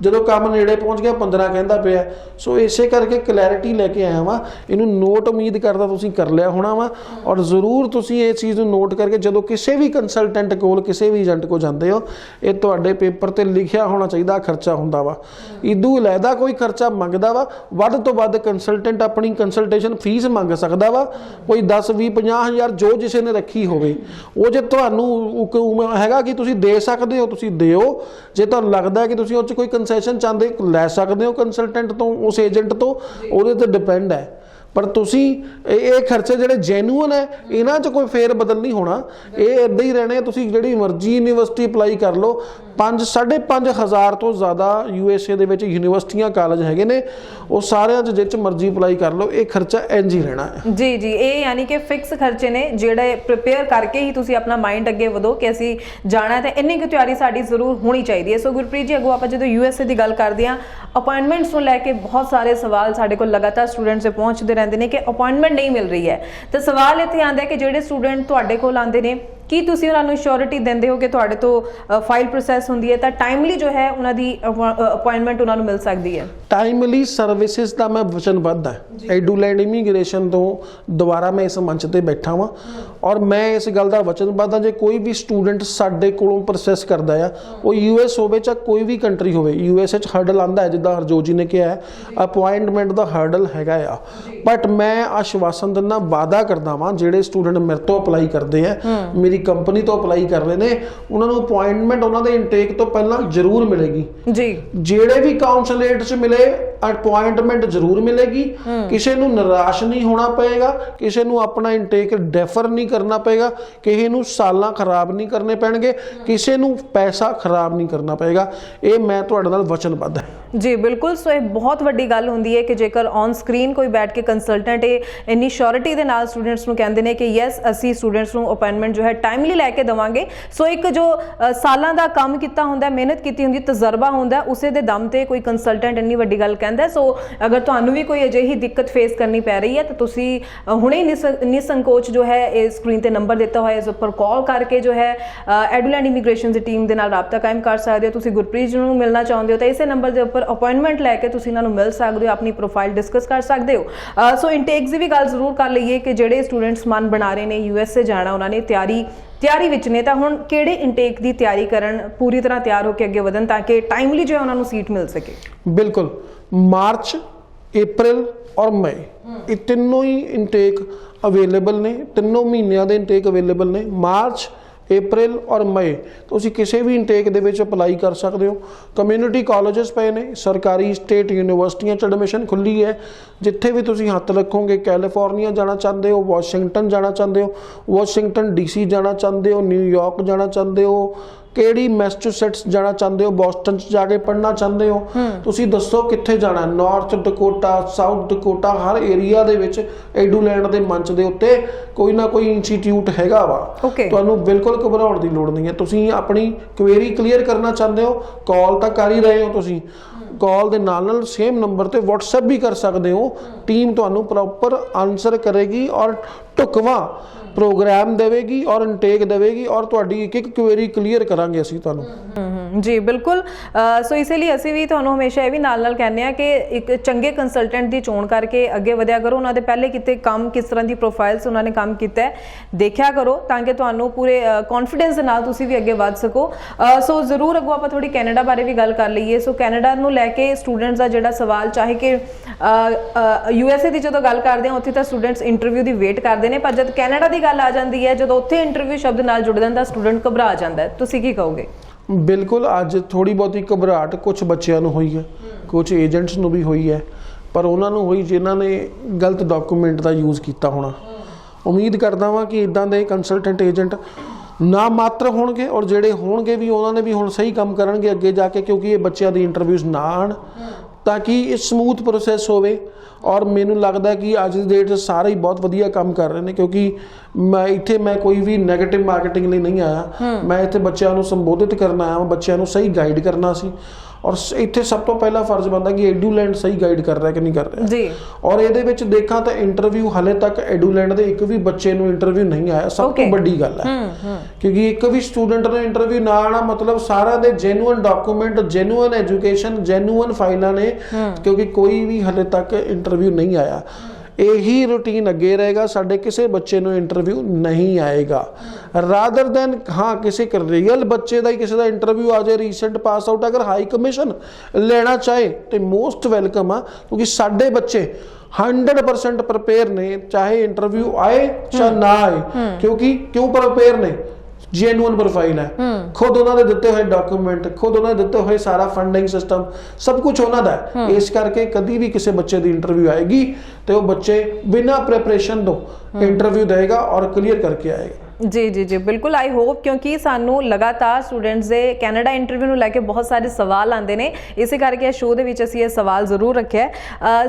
ਜਦੋਂ ਕੰਮ ਨੇੜੇ ਪਹੁੰਚ ਗਿਆ 15 ਕਹਿੰਦਾ ਪਿਆ। ਸੋ ਇਸੇ ਕਰਕੇ ਕਲੈਰਿਟੀ ਲੈ ਕੇ ਆਇਆ ਵਾਂ, ਇਹਨੂੰ ਨੋਟ ਉਮੀਦ ਕਰਦਾ ਤੁਸੀਂ ਕਰ ਲਿਆ ਹੋਣਾ ਵਾ। ਔਰ ਜ਼ਰੂਰ ਤੁਸੀਂ ਇਹ ਚੀਜ਼ ਨੂੰ ਨੋਟ ਕਰਕੇ ਜਦੋਂ ਕਿਸੇ ਵੀ ਕੰਸਲਟ ਕੰਸਲਟੈਂਟ ਕੋਲ ਕਿਸੇ ਵੀ ਏਜੰਟ ਕੋਲ ਜਾਂਦੇ ਹੋ, ਇਹ ਤੁਹਾਡੇ ਪੇਪਰ ਤੇ ਲਿਖਿਆ ਹੋਣਾ ਚਾਹੀਦਾ ਖਰਚਾ ਹੁੰਦਾ ਵਾ। ਇਦੂ ਇਲਾਵਾ ਕੋਈ ਖਰਚਾ ਮੰਗਦਾ ਵਾ, ਵੱਧ ਤੋਂ ਵੱਧ ਕੰਸਲਟੈਂਟ ਆਪਣੀ ਕੰਸਲਟੇਸ਼ਨ ਫੀਸ ਮੰਗ ਸਕਦਾ ਵਾ, ਕੋਈ 10 20 50 ਹਜ਼ਾਰ ਜੋ ਕਿਸੇ ਨੇ ਰੱਖੀ ਹੋਵੇ। ਉਹ ਜੇ ਤੁਹਾਨੂੰ ਹੈਗਾ ਕਿ ਤੁਸੀਂ ਦੇ ਸਕਦੇ ਹੋ ਤੁਸੀਂ ਦਿਓ, ਜੇ ਤੁਹਾਨੂੰ ਲੱਗਦਾ ਕਿ ਤੁਸੀਂ ਉਹ 'ਚ ਕੋਈ ਕੰਸੈਸ਼ਨ ਚਾਹੁੰਦੇ ਲੈ ਸਕਦੇ ਹੋ ਕੰਸਲਟੈਂਟ ਤੋਂ, ਉਸ ਏਜੰਟ ਤੋਂ, ਉਹਦੇ ਤੇ ਡਿਪੈਂਡ ਹੈ। ਪਰ ਤੁਸੀਂ ਇਹ ਖਰਚੇ ਜਿਹੜੇ ਜੈਨੂਅਨ ਹੈ ਇਹਨਾਂ 'ਚ ਕੋਈ ਫੇਰ ਬਦਲ ਨਹੀਂ ਹੋਣਾ, ਇਹ ਇੱਦਾਂ ਹੀ ਰਹਿਣੇ। ਤੁਸੀਂ ਜਿਹੜੀ ਮਰਜ਼ੀ ਯੂਨੀਵਰਸਿਟੀ ਅਪਲਾਈ ਕਰ ਲਓ, 5,500 ਤੋਂ ਜ਼ਿਆਦਾ USA ਦੇ ਵਿੱਚ ਯੂਨੀਵਰਸਿਟੀਆਂ ਕਾਲਜ ਹੈਗੇ ਨੇ, ਉਹ ਸਾਰਿਆਂ 'ਚ ਜਿਹ 'ਚ ਮਰਜ਼ੀ ਅਪਲਾਈ ਕਰ ਲਓ, ਇਹ ਖਰਚਾ ਇੰਝ ਹੀ ਰਹਿਣਾ ਹੈ। ਜੀ ਜੀ, ਇਹ ਯਾਨੀ ਕਿ ਫਿਕਸ ਖਰਚੇ ਨੇ ਜਿਹੜੇ ਪ੍ਰਿਪੇਅਰ ਕਰਕੇ ਹੀ ਤੁਸੀਂ ਆਪਣਾ ਮਾਈਂਡ ਅੱਗੇ ਵਧੋ ਕਿ ਅਸੀਂ ਜਾਣਾ ਹੈ, ਤੇ ਇੰਨੀ ਕੁ ਤਿਆਰੀ ਸਾਡੀ ਜ਼ਰੂਰ ਹੋਣੀ ਚਾਹੀਦੀ ਹੈ। ਸੋ ਗੁਰਪ੍ਰੀਤ ਜੀ, ਅੱਗੋਂ ਆਪਾਂ ਜਦੋਂ USA ਦੀ ਗੱਲ ਕਰਦੇ ਹਾਂ, ਅਪਾਇੰਟਮੈਂਟਸ ਨੂੰ ਲੈ ਕੇ ਬਹੁਤ ਸਾਰੇ ਸਵਾਲ ਸਾਡੇ ਕੋਲ ਲਗਾਤਾਰ ਸਟੂਡੈਂਟਸ ਦੇ ਪਹੁੰਚਦੇ ਰਹਿੰਦੇ ਨੇ ਕਿ ਅਪਾਇੰਟਮੈਂਟ ਨਹੀਂ ਮਿਲ ਰਹੀ ਹੈ। ਤਾਂ ਸਵਾਲ ਇੱਥੇ ਆਉਂਦਾ ਹੈ ਕਿ ਜਿਹੜੇ ਸਟੂਡੈਂਟ ਤੁਹਾਡੇ ਕੋਲ ਆਉਂਦੇ ਨੇ, ਕੀ ਤੁਸੀਂ ਉਹਨਾਂ ਨੂੰ ਸ਼ੋਰਿਟੀ ਦਿੰਦੇ ਹੋ ਕਿ ਤੁਹਾਡੇ ਤੋਂ ਫਾਈਲ ਪ੍ਰੋਸੈਸ ਹੁੰਦੀ ਹੈ ਤਾਂ ਟਾਈਮਲੀ ਜੋ ਹੈ ਉਹਨਾਂ ਦੀ ਅਪਾਇੰਟਮੈਂਟ ਉਹਨਾਂ ਨੂੰ ਮਿਲ ਸਕਦੀ ਹੈ? ਟਾਈਮਲੀ ਸਰਵਿਸਿਜ਼ ਦਾ ਮੈਂ ਵਚਨਬੱਧ ਹਾਂ। ਐਡੂਲੈਂਡ ਇਮੀਗ੍ਰੇਸ਼ਨ ਤੋਂ ਦੁਬਾਰਾ ਮੈਂ ਇਸ ਮੰਚ ਤੇ ਬੈਠਾ ਵਾਂ ਔਰ ਮੈਂ ਇਸ ਗੱਲ ਦਾ ਵਚਨਬੱਧ ਹਾਂ, ਜੇ ਕੋਈ ਵੀ ਸਟੂਡੈਂਟ ਸਾਡੇ ਕੋਲੋਂ ਪ੍ਰੋਸੈਸ ਕਰਦਾ ਆ, ਉਹ US ਹੋਵੇ ਚਾਹੇ ਕੋਈ ਵੀ ਕੰਟਰੀ ਹੋਵੇ, US 'ਚ ਹਰਡਲ ਆਉਂਦਾ ਹੈ ਜਿੱਦਾਂ ਹਰਜੋਤ ਜੀ ਨੇ ਕਿਹਾ, ਅਪਾਇੰਟਮੈਂਟ ਦਾ ਹਰਡਲ ਹੈਗਾ ਆ। ਬਟ ਮੈਂ ਆਸ਼ਵਾਸਨ ਦਿੰਦਾ, ਵਾਅਦਾ ਕਰਦਾ ਵਾਂ, ਜਿਹੜੇ ਸਟੂਡੈਂਟ ਮੇਰੇ ਤੋਂ ਅਪਲਾਈ ਕਰਦੇ ਆ, ਮੇਰੀ ਕੰਪਨੀ ਤੋਂ ਅਪਲਾਈ ਕਰ ਰਹੇ ਨੇ, ਉਹਨਾਂ ਨੂੰ ਅਪਾਇੰਟਮੈਂਟ ਉਹਨਾਂ ਦੇ ਇਨਟੇਕ ਤੋਂ ਪਹਿਲਾਂ ਜ਼ਰੂਰ ਮਿਲੇਗੀ ਜੀ। ਜਿਹੜੇ ਵੀ ਕਾਉਂਸਲੇਟ 'ਚ ਮਿਲੇ ਅਪਾਇੰਟਮੈਂਟ ਜ਼ਰੂਰ ਮਿਲੇਗੀ। ਕਿਸੇ ਨੂੰ ਨਿਰਾਸ਼ ਨਹੀਂ ਹੋਣਾ ਪਏਗਾ, ਕਿਸੇ ਨੂੰ ਆਪਣਾ ਇਨਟੇਕ ਡੈਫਰ ਨਹੀਂ ਕਰਨਾ ਪਏਗਾ, ਕਿਸੇ ਨੂੰ ਸਾਲਾਂ ਖਰਾਬ ਨਹੀਂ ਕਰਨੇ ਪੈਣਗੇ, ਕਿਸੇ ਨੂੰ ਪੈਸਾ ਖਰਾਬ ਨਹੀਂ ਕਰਨਾ ਪਏਗਾ। ਇਹ ਮੈਂ ਤੁਹਾਡੇ ਨਾਲ ਵਚਨਬੱਧ ਹਾਂ ਜੀ। ਬਿਲਕੁਲ। ਸੋ ਇਹ ਬਹੁਤ ਵੱਡੀ ਗੱਲ ਹੁੰਦੀ ਹੈ ਕਿ ਜੇਕਰ ਔਨ ਸਕਰੀਨ ਕੋਈ ਬੈਠ ਕੇ ਕੰਸਲਟੈਂਟ ਇਹ ਇੰਨੀ ਸ਼ੋਰਿਟੀ ਦੇ ਨਾਲ ਸਟੂਡੈਂਟਸ ਨੂੰ ਕਹਿੰਦੇ ਨੇ ਕਿ ਯੈਸ ਅਸੀਂ ਸਟੂਡੈਂਟਸ ਨੂੰ ਅਪਾਇੰਟਮੈਂਟ ਜੋ ਹੈ ਟਾਈਮਲੀ ਲੈ ਕੇ ਦੇਵਾਂਗੇ। ਸੋ ਇੱਕ ਜੋ ਸਾਲਾਂ ਦਾ ਕੰਮ ਕੀਤਾ ਹੁੰਦਾ, ਮਿਹਨਤ ਕੀਤੀ ਹੁੰਦੀ, ਤਜਰਬਾ ਹੁੰਦਾ, ਉਸੇ ਦੇ ਦਮ ਤੇ ਕੋਈ ਕੰਸਲਟੈਂਟ ਇੰਨੀ ਵੱਡੀ ਗੱਲ ਕਹਿੰਦਾ। ਸੋ ਅਗਰ ਤੁਹਾਨੂੰ ਵੀ ਕੋਈ ਅਜਿਹੀ ਦਿੱਕਤ ਫੇਸ ਕਰਨੀ ਪੈ ਰਹੀ ਹੈ ਤਾਂ ਤੁਸੀਂ ਹੁਣੇ ਨਿਸੰਕੋਚ ਜੋ ਹੈ ਇਹ ਸਕਰੀਨ ਤੇ ਨੰਬਰ ਦਿੱਤਾ ਹੋਇਆ, ਇਸ ਉੱਪਰ ਕਾਲ ਕਰਕੇ ਜੋ ਹੈ ਐਡੂਲੈਂਡ ਇਮੀਗ੍ਰੇਸ਼ਨ ਦੀ ਟੀਮ ਦੇ ਨਾਲ ਰਾਬਤਾ ਕਾਇਮ ਕਰ ਸਕਦੇ ਹੋ। ਤੁਸੀਂ ਗੁਰਪ੍ਰੀਤ ਜੀ ਨੂੰ ਮਿਲਣਾ ਚਾਹੁੰਦੇ ਹੋ ਤਾਂ ਇਸੇ ਨੰਬਰ ਦੇ ਉੱਪਰ ਅਪਾਇੰਟਮੈਂਟ ਲੈ ਕੇ ਤੁਸੀਂ ਇਹਨਾਂ ਨੂੰ ਮਿਲ ਸਕਦੇ ਹੋ, ਆਪਣੀ ਪ੍ਰੋਫਾਈਲ ਡਿਸਕਸ ਕਰ ਸਕਦੇ ਹੋ। ਸੋ ਇਨਟੇਕਸ ਦੀ ਵੀ ਗੱਲ ਜ਼ਰੂਰ ਕਰ ਲਈਏ ਕਿ ਜਿਹੜੇ ਸਟੂਡੈਂਟਸ ਮਨ ਬਣਾ ਰਹੇ ਨੇ USA ਜਾਣਾ, ਉਹਨਾਂ ਨੇ ਤਿਆਰੀ ਵਿੱਚ ਨੇ, ਤਾਂ ਹੁਣ ਕਿਹੜੇ ਇਨਟੇਕ ਦੀ ਤਿਆਰੀ ਕਰਨ, ਪੂਰੀ ਤਰ੍ਹਾਂ ਤਿਆਰ ਹੋ ਕੇ ਅੱਗੇ ਵਧਣ ਤਾਂ ਕਿ ਟਾਈਮਲੀ ਜੋ ਹੈ ਉਹਨਾਂ ਨੂੰ ਸੀਟ ਮਿਲ ਸਕੇ? ਬਿਲਕੁਲ। ਮਾਰਚ, ਅਪ੍ਰੈਲ ਔਰ ਮਈ ਇਹ ਤਿੰਨੋਂ ਹੀ ਇਨਟੇਕ ਅਵੇਲੇਬਲ ਨੇ, ਤਿੰਨੋਂ ਮਹੀਨਿਆਂ ਦੇ ਇਨਟੇਕ ਅਵੇਲੇਬਲ ਨੇ। ਮਾਰਚ, ਅਪ੍ਰੈਲ ਔਰ ਮਈ ਤੁਸੀਂ ਕਿਸੇ ਵੀ ਇਨਟੇਕ ਦੇ ਵਿੱਚ ਅਪਲਾਈ ਕਰ ਸਕਦੇ ਹੋ। ਕਮਿਊਨਿਟੀ ਕਾਲਜਸ ਪਏ ਨੇ, ਸਰਕਾਰੀ ਸਟੇਟ ਯੂਨੀਵਰਸਿਟੀਆਂ 'ਚ ਐਡਮਿਸ਼ਨ ਖੁੱਲੀ ਹੈ। ਜਿੱਥੇ ਵੀ ਤੁਸੀਂ ਹੱਥ ਰੱਖੋਗੇ, ਕੈਲੀਫੋਰਨੀਆ ਜਾਣਾ ਚਾਹੁੰਦੇ ਹੋ, ਵਾਸ਼ਿੰਗਟਨ ਜਾਣਾ ਚਾਹੁੰਦੇ ਹੋ, ਵਾਸ਼ਿੰਗਟਨ DC ਜਾਣਾ ਚਾਹੁੰਦੇ ਹੋ, ਨਿਊਯਾਰਕ ਜਾਣਾ ਚਾਹੁੰਦੇ ਹੋ, ਕਿਹੜੀ ਮੈਸਚੂਸੈਟਸ ਜਾਣਾ ਚਾਹੁੰਦੇ ਹੋ, ਬੋਸਟਨ 'ਚ ਜਾ ਕੇ ਪੜ੍ਹਨਾ ਚਾਹੁੰਦੇ ਹੋ, ਤੁਸੀਂ ਦੱਸੋ ਕਿੱਥੇ ਜਾਣਾ। ਨਾਰਥ ਡਕੋਟਾ, ਸਾਊਥ ਡਕੋਟਾ, ਹਰ ਏਰੀਆ ਦੇ ਵਿੱਚ ਐਡੂਲੈਂਡ ਦੇ ਮੰਚ ਦੇ ਉੱਤੇ ਕੋਈ ਨਾ ਕੋਈ ਇੰਸਟੀਟਿਊਟ ਹੈਗਾ ਵਾ। ਤੁਹਾਨੂੰ ਬਿਲਕੁਲ ਘਬਰਾਉਣ ਦੀ ਲੋੜ ਨਹੀਂ ਹੈ। ਤੁਸੀਂ ਆਪਣੀ ਕੁਐਰੀ ਕਲੀਅਰ ਕਰਨਾ ਚਾਹੁੰਦੇ ਹੋ, ਕਾਲ ਤਾਂ ਕਰ ਹੀ ਰਹੇ ਹੋ, ਤੁਸੀਂ ਕਾਲ ਦੇ ਨਾਲ ਸੇਮ ਨੰਬਰ ਤੇ WhatsApp ਵੀ ਕਰ ਸਕਦੇ ਹੋ। ਟੀਮ ਤੁਹਾਨੂੰ ਪ੍ਰੋਪਰ ਆਨਸਰ ਕਰੇਗੀ ਔਰ ਢੁਕਵਾਂ ਪ੍ਰੋਗਰਾਮ ਦੇਵੇਗੀ ਔਰ ਇਨਟੇਕ ਦੇਵੇਗੀ ਔਰ ਤੁਹਾਡੀ ਇੱਕ ਕੁਐਰੀ ਕਲੀਅਰ ਕਰਾਂਗੇ ਅਸੀਂ ਤੁਹਾਨੂੰ। ਜੀ ਬਿਲਕੁਲ। ਸੋ ਇਸੇ ਲਈ ਅਸੀਂ ਵੀ ਤੁਹਾਨੂੰ ਹਮੇਸ਼ਾ ਇਹ ਵੀ ਨਾਲ ਕਹਿੰਦੇ ਆ ਕਿ ਇੱਕ ਚੰਗੇ ਕੰਸਲਟੈਂਟ ਦੀ ਚੋਣ ਕਰਕੇ ਅੱਗੇ ਵਧਿਆ ਕਰੋ। ਉਹਨਾਂ ਦੇ ਪਹਿਲੇ ਕੀਤੇ ਕੰਮ, ਕਿਸ ਤਰ੍ਹਾਂ ਦੀ ਪ੍ਰੋਫਾਈਲਸ ਉਹਨਾਂ ਨੇ ਕੰਮ ਕੀਤਾ ਹੈ, ਦੇਖਿਆ ਕਰੋ ਤਾਂ ਕਿ ਤੁਹਾਨੂੰ ਪੂਰੇ ਕੌਨਫੀਡੈਂਸ ਦੇ ਨਾਲ ਤੁਸੀਂ ਵੀ ਅੱਗੇ ਵਧ ਸਕੋ। ਸੋ ਜ਼ਰੂਰ ਅੱਗੋਂ ਆਪਾਂ ਥੋੜੀ ਕੈਨੇਡਾ ਬਾਰੇ ਵੀ ਗੱਲ ਕਰ ਲਈਏ। ਸੋ ਕੈਨੇਡਾ ਨੂੰ ਲੈ ਕੇ ਸਟੂਡੈਂਟਸ ਦਾ ਜਿਹੜਾ ਸਵਾਲ, ਚਾਹੇ ਕਿ USA ਦੀ ਜਦੋਂ ਗੱਲ ਕਰਦੇ ਹਾਂ ਉੱਥੇ ਤਾਂ ਸਟੂਡੈਂਟਸ ਇੰਟਰਵਿਊ ਦੀ ਵੇਟ ਕਰਦੇ ਨੇ, ਪਰ ਜਦ ਕੈਨੇਡਾ ਦੀ ਗੱਲ ਆ ਜਾਂਦੀ ਹੈ, ਜਦੋਂ ਉੱਥੇ ਇੰਟਰਵਿਊ ਸ਼ਬਦ ਨਾਲ ਜੁੜ ਜਾਂਦਾ ਸਟੂਡੈਂਟ ਘਬਰਾ ਜਾਂਦਾ ਹੈ। ਤੁਸੀਂ ਕੀ ਕਹੋਗੇ? ਬਿਲਕੁਲ। ਅੱਜ ਥੋੜੀ ਬਹੁਤੀ ਘਬਰਾਹਟ ਕੁਝ ਬੱਚਿਆਂ ਨੂੰ ਹੋਈ ਹੈ, ਕੁਝ ਏਜੰਟਸ ਨੂੰ ਵੀ ਹੋਈ ਹੈ, ਪਰ ਉਹਨਾਂ ਨੂੰ ਹੋਈ ਜਿਨ੍ਹਾਂ ਨੇ ਗਲਤ ਡਾਕੂਮੈਂਟ ਦਾ ਯੂਜ਼ ਕੀਤਾ ਹੋਣਾ। ਉਮੀਦ ਕਰਦਾ ਵਾਂ ਕਿ ਇਦਾਂ ਦੇ ਕੰਸਲਟੈਂਟ ਏਜੰਟ ਨਾ ਮਾਤਰ ਹੋਣਗੇ ਔਰ ਜਿਹੜੇ ਹੋਣਗੇ ਵੀ ਉਹਨਾਂ ਨੇ ਵੀ ਹੁਣ ਸਹੀ ਕੰਮ ਕਰਨਗੇ ਅੱਗੇ ਜਾ ਕੇ, ਕਿਉਂਕਿ ਇਹ ਬੱਚਿਆਂ ਦੀ ਇੰਟਰਵਿਊਜ਼ ਨਾ ਆਉਣ ਤਾਂ ਕਿ ਇਹ ਸਮੂਥ ਪ੍ਰੋਸੈਸ ਹੋਵੇ। ਔਰ ਮੈਨੂੰ ਲੱਗਦਾ ਕਿ ਅੱਜ ਦੀ ਡੇਟ 'ਚ ਸਾਰੇ ਹੀ ਬਹੁਤ ਵਧੀਆ ਕੰਮ ਕਰ ਰਹੇ ਨੇ, ਕਿਉਂਕਿ ਮੈਂ ਕੋਈ ਵੀ ਨੈਗੇਟਿਵ ਮਾਰਕੀਟਿੰਗ ਲਈ ਨਹੀਂ ਆਇਆ। ਮੈਂ ਇੱਥੇ ਬੱਚਿਆਂ ਨੂੰ ਸੰਬੋਧਿਤ ਕਰਨ ਆਇਆ, ਬੱਚਿਆਂ ਨੂੰ ਸਹੀ ਗਾਈਡ ਕਰਨਾ ਸੀ। ਔਰ ਇੱਥੇ ਸਭ ਤੋਂ ਪਹਿਲਾ ਫਰਜ਼ ਬਣਦਾ ਕਿ ਐਡੂਲੈਂਡ ਸਹੀ ਗਾਈਡ ਕਰ ਰਿਹਾ ਕਿ ਨਹੀਂ ਕਰ ਰਿਹਾ ਜੀ। ਔਰ ਇਹਦੇ ਵਿੱਚ ਦੇਖਾਂ ਤਾਂ ਇੰਟਰਵਿਊ ਹਾਲੇ ਤੱਕ ਐਡੂਲੈਂਡ ਦੇ ਇੱਕ ਵੀ ਬੱਚੇ ਨੂੰ ਇੰਟਰਵਿਊ ਨਹੀਂ ਆਇਆ। ਸਭ ਤੋਂ ਵੱਡੀ ਗੱਲ ਹੈ, ਕਿਉਂਕਿ ਇੱਕ ਵੀ ਸਟੂਡੈਂਟ ਨੂੰ ਇੰਟਰਵਿਊ ਨਾ ਆਉਣਾ ਮਤਲਬ ਸਾਰਿਆਂ ਦੇ genuine document, genuine education, genuine ਫਾਈਲਾਂ ਨੇ, ਕਿਉਂਕਿ ਕੋਈ ਵੀ ਹਾਲੇ ਤੱਕ ਇੰਟਰਵਿਊ ਨਹੀਂ ਆਇਆ। ਇਹੀ ਰੂਟੀਨ ਅੱਗੇ ਰਹੇਗਾ, ਸਾਡੇ ਕਿਸੇ ਬੱਚੇ ਨੂੰ ਇੰਟਰਵਿਊ ਨਹੀਂ ਆਏਗਾ। ਰਾਦਰ ਦੈਨ ਹਾਂ ਕਿਸੇ ਇੱਕ ਰੀਅਲ ਬੱਚੇ ਦਾ ਹੀ ਕਿਸੇ ਦਾ ਇੰਟਰਵਿਊ ਆ ਜਾਏ ਰੀਸੈਂਟ ਪਾਸ ਆਊਟ, ਅਗਰ ਹਾਈ ਕਮਿਸ਼ਨ ਲੈਣਾ ਚਾਹੇ ਤੇ ਮੋਸਟ ਵੈਲਕਮ ਆ, ਕਿਉਂਕਿ ਸਾਡੇ ਬੱਚੇ 100% ਪ੍ਰਪੇਅਰ ਨੇ, ਚਾਹੇ ਇੰਟਰਵਿਊ ਆਏ ਚਾਹੇ ਨਾ ਆਏ। ਕਿਉਂ ਪ੍ਰਪੇਅਰ ਨੇ? ਜੈਨੂਅਨ ਪ੍ਰੋਫਾਈਲ ਹੈ, ਖੁਦ ਉਹਨਾਂ ਦੇ ਦਿੱਤੇ ਹੋਏ ਡਾਕੂਮੈਂਟ, ਖੁਦ ਉਹਨਾਂ ਦੇ ਦਿੱਤੇ ਹੋਏ ਸਾਰਾ ਫੰਡਿੰਗ ਸਿਸਟਮ, ਸਭ ਕੁਝ ਉਹਨਾਂ ਦਾ ਹੈ। ਇਸ ਕਰਕੇ ਕਦੀ ਵੀ ਕਿਸੇ ਬੱਚੇ ਦੀ ਇੰਟਰਵਿਊ ਆਏਗੀ ਤੇ ਉਹ ਬੱਚੇ ਬਿਨਾਂ ਪ੍ਰੈਪਰੇਸ਼ਨ ਤੋਂ ਇੰਟਰਵਿਊ ਦੇਗਾ ਔਰ ਕਲੀਅਰ ਕਰਕੇ ਆਏਗਾ। ਜੀ ਜੀ ਜੀ ਬਿਲਕੁਲ, ਆਈ ਹੋਪ, ਕਿਉਂਕਿ ਸਾਨੂੰ ਲਗਾਤਾਰ ਸਟੂਡੈਂਟਸ ਦੇ ਕੈਨੇਡਾ ਇੰਟਰਵਿਊ ਨੂੰ ਲੈ ਕੇ ਬਹੁਤ ਸਾਰੇ ਸਵਾਲ ਆਉਂਦੇ ਨੇ, ਇਸੇ ਕਰਕੇ ਇਹ ਸ਼ੋਅ ਦੇ ਵਿੱਚ ਅਸੀਂ ਇਹ ਸਵਾਲ ਜ਼ਰੂਰ ਰੱਖਿਆ।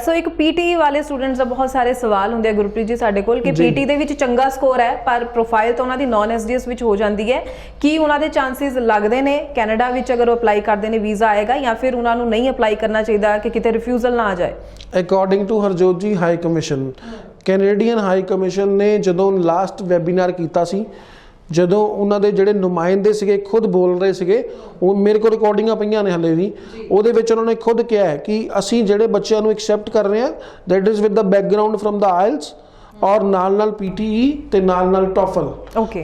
ਸੋ ਇੱਕ ਪੀਟੀ ਵਾਲੇ ਸਟੂਡੈਂਟਸ ਦਾ ਬਹੁਤ ਸਾਰੇ ਸਵਾਲ ਹੁੰਦੇ ਆ ਗੁਰਪ੍ਰੀਤ ਜੀ ਸਾਡੇ ਕੋਲ ਕਿ ਪੀਟੀ ਦੇ ਵਿੱਚ ਚੰਗਾ ਸਕੋਰ ਹੈ ਪਰ ਪ੍ਰੋਫਾਈਲ ਤਾਂ ਉਹਨਾਂ ਦੀ ਨਾਨ ਐਸਡੀਐਸ ਵਿੱਚ ਹੋ ਜਾਂਦੀ ਹੈ, ਕੀ ਉਹਨਾਂ ਦੇ ਚਾਂਸਿਸ ਲੱਗਦੇ ਨੇ ਕੈਨੇਡਾ ਵਿੱਚ ਅਗਰ ਉਹ ਅਪਲਾਈ ਕਰਦੇ ਨੇ ਵੀਜ਼ਾ ਆਏਗਾ, ਜਾਂ ਫਿਰ ਉਹਨਾਂ ਨੂੰ ਨਹੀਂ ਅਪਲਾਈ ਕਰਨਾ ਚਾਹੀਦਾ ਕਿ ਕਿਤੇ ਰਿਫਿਊਜ਼ਲ ਨਾ ਆ ਜਾਏ? ਅਕੋਰਡਿੰਗ ਟੂ ਹਰਜੋਤ ਜੀ, high commission, Canadian high commission ਨੇ ਜਦੋਂ ਲਾਸਟ ਵੈਬੀਨਾਰ ਕੀਤਾ ਸੀ, ਜਦੋਂ ਉਹਨਾਂ ਦੇ ਜਿਹੜੇ ਨੁਮਾਇੰਦੇ ਸੀਗੇ ਖੁਦ ਬੋਲ ਰਹੇ ਸੀਗੇ, ਉਹ ਮੇਰੇ ਕੋਲ ਰਿਕਾਰਡਿੰਗਾਂ ਪਈਆਂ ਨੇ ਹਲੇ ਵੀ, ਉਹਦੇ ਵਿੱਚ ਉਹਨਾਂ ਨੇ ਖੁਦ ਕਿਹਾ ਹੈ ਕਿ ਅਸੀਂ ਜਿਹੜੇ ਬੱਚਿਆਂ ਨੂੰ ਐਕਸੈਪਟ ਕਰ ਰਹੇ ਹਾਂ that is with the background from the IELTS ਔਰ ਨਾਲ ਪੀਟੀਈ ਤੇ ਨਾਲ ਟੋਫਲ।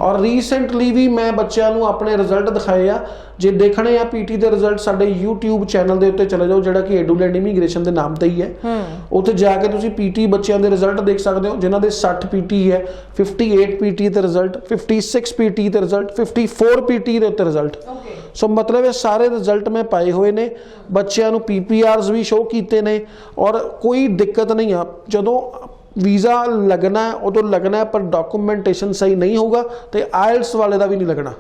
ਔਰ ਰੀਸੈਂਟਲੀ ਵੀ ਮੈਂ ਬੱਚਿਆਂ ਨੂੰ ਆਪਣੇ ਰਿਜ਼ਲਟ ਦਿਖਾਏ ਆ, ਜੇ ਦੇਖਣੇ ਆ ਪੀਟੀ ਦੇ ਰਿਜ਼ਲਟ ਸਾਡੇ YouTube ਚੈਨਲ ਦੇ ਉੱਤੇ ਚਲੇ ਜਾਓ ਜਿਹੜਾ ਕਿ ਐਡੂਲੈਂਡ ਇਮੀਗ੍ਰੇਸ਼ਨ ਦੇ ਨਾਮ ਤੇ ਹੀ ਹੈ, ਉੱਥੇ ਜਾ ਕੇ ਤੁਸੀਂ ਪੀਟੀ ਬੱਚਿਆਂ ਦੇ ਰਿਜ਼ਲਟ ਦੇਖ ਸਕਦੇ ਹੋ, ਜਿਨ੍ਹਾਂ ਦੇ 60 ਪੀਟੀ ਹੈ, 58 ਪੀਟੀ ਤੇ ਰਿਜ਼ਲਟ, 56 ਪੀਟੀ ਤੇ ਰਿਜ਼ਲਟ, 54 ਪੀਟੀ ਦੇ ਉੱਤੇ ਰਿਜ਼ਲਟ। ਸੋ ਮਤਲਬ ਇਹ ਸਾਰੇ ਰਿਜ਼ਲਟ ਮੈਂ ਪਾਏ ਹੋਏ ਨੇ, ਬੱਚਿਆਂ ਨੂੰ PPRs ਵੀ ਸ਼ੋਅ ਕੀਤੇ ਨੇ ਔਰ ਕੋਈ ਦਿੱਕਤ ਨਹੀਂ ਆ। ਜਦੋਂ ਵੀਜ਼ਾ ਲੱਗਣਾ ਹੈ ਉਦੋਂ ਲੱਗਣਾ ਹੈ, ਪਰ ਡਾਕੂਮੈਂਟੇਸ਼ਨ ਸਹੀ ਨਹੀਂ ਹੋਊਗਾ ਤੇ ਆਇਲਸ ਵਾਲੇ ਦਾ ਵੀ ਨਹੀਂ ਲੱਗਣਾ।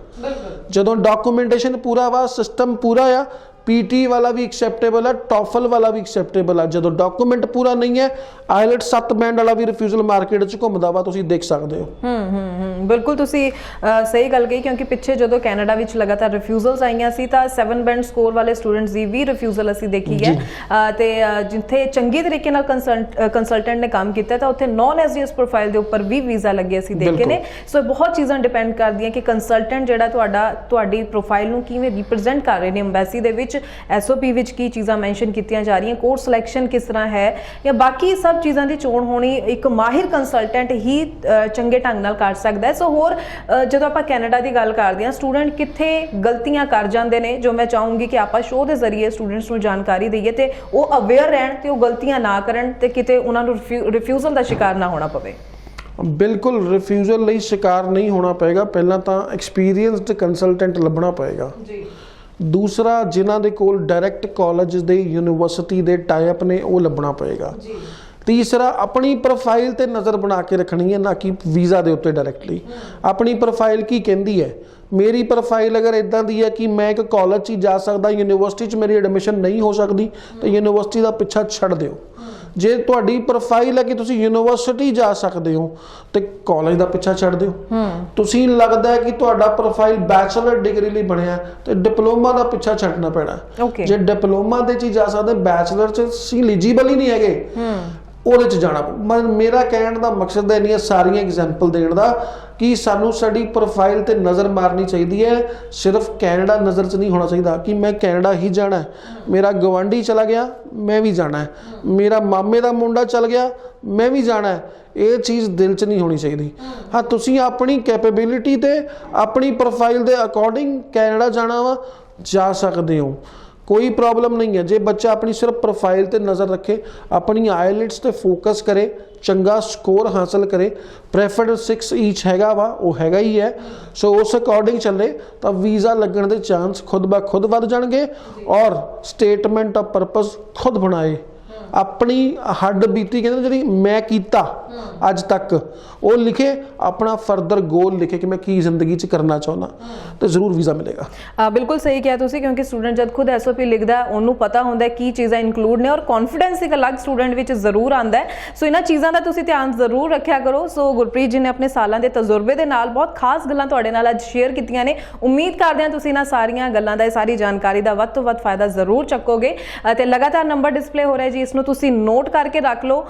ਜਦੋਂ ਡਾਕੂਮੈਂਟੇਸ਼ਨ ਪੂਰਾ ਵਾ, ਸਿਸਟਮ ਪੂਰਾ ਆ, ਪੀਟੀ ਵਾਲਾ ਵੀ ਐਕਸੈਪਟੇਬਲ ਹੈ, ਟੋਫਲ ਵਾਲਾ ਵੀ ਐਕਸੈਪਟੇਬਲ ਹੈ। ਜਦੋਂ ਡਾਕੂਮੈਂਟ ਪੂਰਾ ਨਹੀਂ ਹੈ, ਆਇਲਟ 7 ਬੈਂਡ ਵਾਲਾ ਵੀ ਰਿਫਿਊਜ਼ਲ ਮਾਰਕੀਟ 'ਚ ਘੁੰਮਦਾ ਵਾ, ਤੁਸੀਂ ਦੇਖ ਸਕਦੇ ਹੋ। ਬਿਲਕੁਲ ਤੁਸੀਂ ਸਹੀ ਗੱਲ ਕਹੀ, ਕਿਉਂਕਿ ਪਿੱਛੇ ਜਦੋਂ ਕੈਨੇਡਾ ਵਿੱਚ ਲਗਾਤਾਰ ਰਿਫਿਊਜ਼ਲਸ ਆਈਆਂ ਸੀ ਤਾਂ 7 ਬੈਂਡ ਸਕੋਰ ਵਾਲੇ ਸਟੂਡੈਂਟਸ ਦੀ ਵੀ ਰਿਫਿਊਜ਼ਲ ਅਸੀਂ ਦੇਖੀ ਹੈ। ਤੇ ਜਿੱਥੇ ਚੰਗੇ ਤਰੀਕੇ ਨਾਲ ਕੰਸਲਟੈਂਟ ਨੇ ਕੰਮ ਕੀਤਾ ਤਾਂ ਉੱਥੇ ਨਾਨ ਐਸਡੀਐਸ ਪ੍ਰੋਫਾਈਲ ਦੇ ਉੱਪਰ ਵੀ ਵੀਜ਼ਾ ਲੱਗੇ ਅਸੀਂ ਦੇਖੇ ਨੇ। ਸੋ ਬਹੁਤ ਚੀਜ਼ਾਂ ਡਿਪੈਂਡ ਕਰਦੀਆਂ ਕਿ ਕੰਸਲਟੈਂਟ ਜਿਹੜਾ ਤੁਹਾਡੀ ਪ੍ਰੋਫਾਈਲ ਨੂੰ ਕਿਵੇਂ ਰਿਪਰੈਜ਼ੈਂਟ ਕਰ ਰਹੇ ਨੇ ਐਮਬੈਸੀ ਦੇ ਵਿੱਚ, ਐਸਓਪੀ ਵਿੱਚ ਕੀ ਚੀਜ਼ਾਂ ਮੈਂਸ਼ਨ ਕੀਤੀਆਂ ਜਾ ਰਹੀਆਂ, ਕੋਰਸ ਸਿਲੈਕਸ਼ਨ ਕਿਸ ਤਰ੍ਹਾਂ ਹੈ, ਜਾਂ ਬਾਕੀ ਸਭ ਚੀਜ਼ਾਂ ਦੀ ਚੋਣ ਹੋਣੀ ਇੱਕ ਮਾਹਿਰ ਕੰਸਲਟੈਂਟ ਹੀ ਚੰਗੇ ਢੰਗ ਨਾਲ ਕਰ ਸਕਦਾ ਹੈ। ਸੋ ਹੋਰ ਜਦੋਂ ਆਪਾਂ ਕੈਨੇਡਾ ਦੀ ਗੱਲ ਕਰਦੇ ਹਾਂ, ਸਟੂਡੈਂਟ ਕਿੱਥੇ ਗਲਤੀਆਂ ਕਰ ਜਾਂਦੇ ਨੇ, ਜੋ ਮੈਂ ਚਾਹੂੰਗੀ ਕਿ ਆਪਾਂ ਸ਼ੋਅ ਦੇ ਜ਼ਰੀਏ ਸਟੂਡੈਂਟਸ ਨੂੰ ਜਾਣਕਾਰੀ ਦਈਏ ਤੇ ਉਹ ਅਵੇਅਰ ਰਹਿਣ ਤੇ ਉਹ ਗਲਤੀਆਂ ਨਾ ਕਰਨ ਤੇ ਕਿਤੇ ਉਹਨਾਂ ਨੂੰ ਰਿਫਿਊਜ਼ਲ ਦਾ ਸ਼ਿਕਾਰ ਨਾ ਹੋਣਾ ਪਵੇ। ਬਿਲਕੁਲ ਰਿਫਿਊਜ਼ਲ ਲਈ ਸ਼ਿਕਾਰ ਨਹੀਂ ਹੋਣਾ ਪਏਗਾ। ਪਹਿਲਾਂ ਤਾਂ ਐਕਸਪੀਰੀਅੰਸਡ ਕੰਸਲਟੈਂਟ ਲੱਭਣਾ ਪਏਗਾ ਜੀ। ਦੂਸਰਾ, ਜਿਨ੍ਹਾਂ ਦੇ ਕੋਲ ਡਾਇਰੈਕਟ ਕਾਲਜ ਦੇ ਯੂਨੀਵਰਸਿਟੀ ਦੇ ਟਾਈ ਅਪ ਨੇ, ਉਹ ਲੱਭਣਾ ਪਏਗਾ ਜੀ। ਤੀਸਰਾ, ਆਪਣੀ ਪ੍ਰੋਫਾਈਲ ਤੇ ਨਜ਼ਰ ਬਣਾ ਕੇ ਰੱਖਣੀ ਹੈ, ਨਾ ਕਿ ਵੀਜ਼ਾ ਦੇ ਉੱਤੇ ਡਾਇਰੈਕਟਲੀ। ਆਪਣੀ ਪ੍ਰੋਫਾਈਲ ਕੀ ਕਹਿੰਦੀ ਹੈ? ਮੇਰੀ ਪ੍ਰੋਫਾਈਲ ਅਗਰ ਇਦਾਂ ਦੀ ਹੈ ਕਿ ਮੈਂ ਇੱਕ ਕਾਲਜ 'ਚ ਹੀ ਜਾ ਸਕਦਾ, ਯੂਨੀਵਰਸਿਟੀ 'ਚ ਮੇਰੀ ਐਡਮਿਸ਼ਨ ਨਹੀਂ ਹੋ ਸਕਦੀ, ਤਾਂ ਯੂਨੀਵਰਸਿਟੀ ਦਾ ਪਿੱਛਾ ਛੱਡ ਦਿਓ। ਜੇ ਤੁਹਾਡੀ ਪ੍ਰੋਫਾਈਲ ਹੈ ਕਿ ਤੁਸੀਂ ਯੂਨੀਵਰਸਿਟੀ ਜਾ ਸਕਦੇ ਹੋ ਤੇ ਕਾਲਜ ਦਾ ਪਿੱਛਾ ਛੱਡ ਦਿਓ। ਤੁਸੀਂ ਲੱਗਦਾ ਹੈ ਕਿ ਤੁਹਾਡਾ ਪ੍ਰੋਫਾਈਲ ਬੈਚਲਰ ਡਿਗਰੀ ਲਈ ਬਣਿਆ ਤੇ ਡਿਪਲੋਮਾ ਦਾ ਪਿੱਛਾ ਛੱਡਣਾ ਪੈਣਾ। ਜੇ ਡਿਪਲੋਮਾ ਦੇ 'ਚ ਹੀ ਜਾ ਸਕਦੇ, ਬੈਚਲਰ 'ਚ ਅਸੀਂ ਐਲੀਜੀਬਲ ਹੀ ਨਹੀਂ ਹੈਗੇ, ਉਹਦੇ 'ਚ ਜਾਣਾ। ਮੇਰਾ ਕਹਿਣ ਦਾ ਮਕਸਦ ਇਹ ਨਹੀਂ ਹੈ ਸਾਰੀਆਂ ਐਗਜ਼ਾਮਪਲ ਦੇਣ ਦਾ ਕਿ ਸਾਨੂੰ ਸਾਡੀ ਪ੍ਰੋਫਾਈਲ ਤੇ ਨਜ਼ਰ ਮਾਰਨੀ ਚਾਹੀਦੀ ਹੈ। ਸਿਰਫ ਕੈਨੇਡਾ ਨਜ਼ਰ 'ਚ ਨਹੀਂ ਹੋਣਾ ਚਾਹੀਦਾ ਕਿ ਮੈਂ ਕੈਨੇਡਾ ਹੀ ਜਾਣਾ, ਮੇਰਾ ਗਵਾਂਢੀ ਚਲਾ ਗਿਆ ਮੈਂ ਵੀ ਜਾਣਾ, ਮੇਰਾ ਮਾਮੇ ਦਾ ਮੁੰਡਾ ਚਲ ਗਿਆ ਮੈਂ ਵੀ ਜਾਣਾ। ਇਹ ਚੀਜ਼ ਦਿਲ 'ਚ ਨਹੀਂ ਹੋਣੀ ਚਾਹੀਦੀ। ਹਾਂ, ਤੁਸੀਂ ਆਪਣੀ ਕੈਪੇਬਿਲਿਟੀ ਤੇ ਆਪਣੀ ਪ੍ਰੋਫਾਈਲ ਦੇ ਅਕੋਰਡਿੰਗ ਕੈਨੇਡਾ ਜਾਣਾ ਵਾ, ਜਾ ਸਕਦੇ ਹੋ, ਕੋਈ ਪ੍ਰੋਬਲਮ ਨਹੀਂ ਹੈ। ਜੇ ਬੱਚਾ ਆਪਣੀ ਸਿਰਫ ਪ੍ਰੋਫਾਈਲ ਤੇ ਨਜ਼ਰ ਰੱਖੇ, ਆਪਣੀ ਆਇਲਟਸ ਤੇ ਫੋਕਸ ਕਰੇ, ਚੰਗਾ ਸਕੋਰ ਹਾਸਲ ਕਰੇ, ਪ੍ਰੈਫਰਡ 6 ਈਚ ਹੈਗਾ ਵਾ, ਉਹ ਹੈਗਾ ਹੀ ਹੈ, ਸੋ ਉਸ ਅਕੋਰਡਿੰਗ ਚੱਲੇ ਤਾਂ ਵੀਜ਼ਾ ਲੱਗਣ ਦੇ ਚਾਂਸ ਖੁਦ ਬ ਖੁਦ ਵੱਧ ਜਾਣਗੇ। ਔਰ ਸਟੇਟਮੈਂਟ ਆਫ ਪਰਪਸ ਖੁਦ ਬਣਾਏ, ਆਪਣੀ ਹੱਡ ਬੀਤੀ ਕਹਿੰਦੇ ਜਿਹੜੀ ਮੈਂ ਕੀਤਾ ਅੱਜ ਤੱਕ ਉਹ ਲਿਖੇ, ਆਪਣਾ ਫਰਦਰ ਗੋਲ ਲਿਖੇ ਕਿ ਮੈਂ ਕੀ ਜ਼ਿੰਦਗੀ 'ਚ ਕਰਨਾ ਚਾਹੁੰਦਾ, ਤੇ ਜ਼ਰੂਰ ਵੀਜ਼ਾ ਮਿਲੇਗਾ। ਬਿਲਕੁਲ ਸਹੀ ਕਿਹਾ ਤੁਸੀਂ, ਕਿਉਂਕਿ ਸਟੂਡੈਂਟ ਜਦ ਖੁਦ ਐਸਓਪੀ ਲਿਖਦਾ ਉਹਨੂੰ ਪਤਾ ਹੁੰਦਾ ਕੀ ਚੀਜ਼ਾਂ ਇਨਕਲੂਡ ਨੇ, ਔਰ ਕੌਨਫੀਡੈਂਸ ਇੱਕ ਅਲੱਗ ਸਟੂਡੈਂਟ ਵਿੱਚ ਜ਼ਰੂਰ ਆਉਂਦਾ ਹੈ। ਸੋ ਇਹਨਾਂ ਚੀਜ਼ਾਂ ਦਾ ਤੁਸੀਂ ਧਿਆਨ ਜ਼ਰੂਰ ਰੱਖਿਆ ਕਰੋ। ਸੋ ਗੁਰਪ੍ਰੀਤ ਜੀ ਨੇ ਆਪਣੇ ਸਾਲਾਂ ਦੇ ਤਜਰਬੇ ਦੇ ਨਾਲ ਬਹੁਤ ਖਾਸ ਗੱਲਾਂ ਤੁਹਾਡੇ ਨਾਲ ਅੱਜ ਸ਼ੇਅਰ ਕੀਤੀਆਂ ਨੇ। ਉਮੀਦ ਕਰਦੇ ਹਾਂ ਤੁਸੀਂ ਇਹਨਾਂ ਸਾਰੀਆਂ ਗੱਲਾਂ ਦਾ, ਸਾਰੀ ਜਾਣਕਾਰੀ ਦਾ ਵੱਧ ਤੋਂ ਵੱਧ ਫਾਇਦਾ ਜ਼ਰੂਰ ਚੱਕੋਗੇ। ਤੇ ਲਗਾਤਾਰ ਨੰਬਰ ਡਿਸਪਲੇ ਹੋ ਰਿਹਾ ਜੀ ਇਸ ਨੂੰ ਤੁਸੀਂ ਨੋਟ ਕਰਕੇ ਰੱਖ ਲਓ।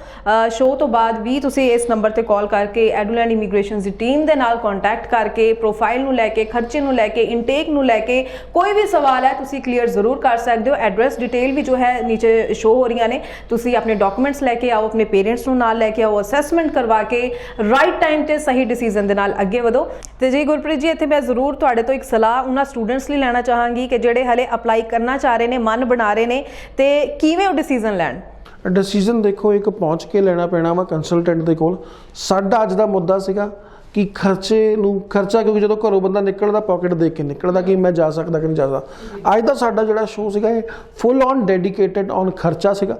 ਸ਼ੋਅ ਤੋਂ ਬਾਅਦ ਵੀ ਤੁਸੀਂ ਇਸ ਨੰਬਰ ਤੇ ਕਾਲ ਕਰਕੇ ਐਡੂਲੈਂਡ ਇਮੀਗ੍ਰੇਸ਼ਨ ਦੀ ਟੀਮ ਦੇ ਨਾਲ ਕੰਟੈਕਟ ਕਰਕੇ ਪ੍ਰੋਫਾਈਲ ਨੂੰ ਲੈ ਕੇ, ਖਰਚੇ ਨੂੰ ਲੈ ਕੇ, ਇਨਟੇਕ ਨੂੰ ਲੈ ਕੇ ਕੋਈ ਵੀ ਸਵਾਲ ਹੈ ਤੁਸੀਂ ਕਲੀਅਰ ਜ਼ਰੂਰ ਕਰ ਸਕਦੇ ਹੋ। ਐਡਰੈਸ ਡਿਟੇਲ ਵੀ ਜੋ ਹੈ ਨੀਚੇ ਸ਼ੋ ਹੋ ਰਹੀਆਂ ਨੇ। ਤੁਸੀਂ ਆਪਣੇ ਡਾਕੂਮੈਂਟਸ ਲੈ ਕੇ ਆਓ, ਆਪਣੇ ਪੇਰੈਂਟਸ ਨੂੰ ਨਾਲ ਲੈ ਕੇ ਆਓ, ਅਸੈਸਮੈਂਟ ਕਰਵਾ ਕੇ ਰਾਈਟ ਟਾਈਮ ਤੇ ਸਹੀ ਡਿਸੀਜਨ ਦੇ ਨਾਲ ਅੱਗੇ ਵਧੋ। ਤੇ ਜੀ ਗੁਰਪ੍ਰੀਤ ਜੀ, ਇੱਥੇ ਮੈਂ ਜ਼ਰੂਰ ਤੁਹਾਡੇ ਤੋਂ ਇੱਕ ਸਲਾਹ ਉਹਨਾਂ ਸਟੂਡੈਂਟਸ ਲਈ ਲੈਣਾ ਚਾਹਾਂਗੀ ਕਿ ਜਿਹੜੇ ਹਲੇ ਅਪਲਾਈ ਕਰਨਾ ਚਾਹ ਰਹੇ ਨੇ, ਮਨ ਬਣਾ ਰਹੇ ਨੇ, ਤੇ ਕਿਵੇਂ ਉਹ ਡਿਸੀਜਨ ਲੈਣ। ਡਿਸੀਜਨ ਦੇਖੋ ਇੱਕ ਪਹੁੰਚ ਕੇ ਲੈਣਾ ਪੈਣਾ ਵਾ ਕੰਸਲਟੈਂਟ ਦੇ ਕੋਲ। ਸਾਡਾ ਅੱਜ ਦਾ ਮੁੱਦਾ ਸੀਗਾ ਕਿ ਖਰਚਾ, ਕਿਉਂਕਿ ਜਦੋਂ ਘਰੋਂ ਬੰਦਾ ਨਿਕਲਦਾ ਪਾਕਟ ਦੇਖ ਕੇ ਨਿਕਲਦਾ ਕਿ ਮੈਂ ਜਾ ਸਕਦਾ ਕਿ ਨਹੀਂ ਜਾ ਸਕਦਾ। ਅੱਜ ਦਾ ਸਾਡਾ ਜਿਹੜਾ ਸ਼ੋਅ ਸੀਗਾ ਇਹ ਫੁੱਲ ਔਨ ਡੈਡੀਕੇਟਡ ਔਨ ਖਰਚਾ ਸੀਗਾ।